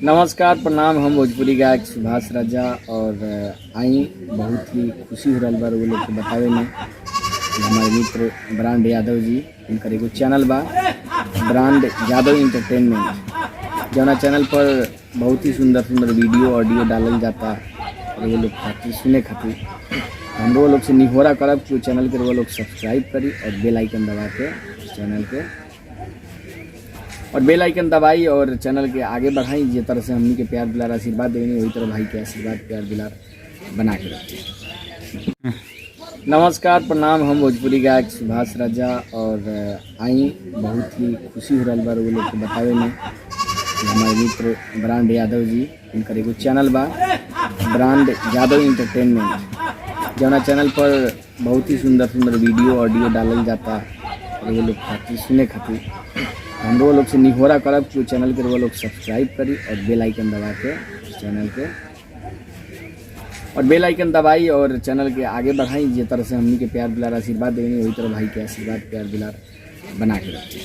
नमस्कार प्रणाम। हम भोजपुरी गायक सुभाष राजा और आई बहुत ही खुशी हो रहा बा वो लोग के बतावे में कि हमारे मित्र ब्रांड यादव जी इनकर एगो चैनल बा ब्रांड यादव इंटरटेनमेंट, जौना चैनल पर बहुत ही सुंदर सुंदर वीडियो ऑडियो डालल जाता और वो लोग खातिर सुने खातिर हम लोग से निहोरा करब कि वो चैनल के वो लोग सब्सक्राइब करी और बेल आइकन दबा के चैनल के और बेल आइकन दबाई और चैनल के आगे बढ़ाई। जिस तरह से हमनी के प्यार दुलार आशीर्वाद देनी वही तरह भाई के आशीर्वाद प्यार दुलार बना के रखें। नमस्कार प्रणाम। हम भोजपुरी गायक सुभाष राजा और आई बहुत ही खुशी हो रहा बा वो लोग के बतावे में कि हमारे मित्र ब्रांड यादव जी इनकर एगो चैनल बा ब्रांड यादव इंटरटेनमेंट, जौना चैनल पर बहुत ही सुंदर सुंदर वीडियो ऑडियो डालल जाता और वो लोग खातिर सुने खातिर हम लोग से निहोरा करब कि वो चैनल के वो लोग सब्सक्राइब करी और बेल आइकन दबा के चैनल के और बेल आइकन दबाई और चैनल के आगे बढ़ाई। जिस तरह से हमनी के प्यार दुलार आशीर्वाद देनी वही तरह भाई के आशीर्वाद प्यार दुलार बना के रखें।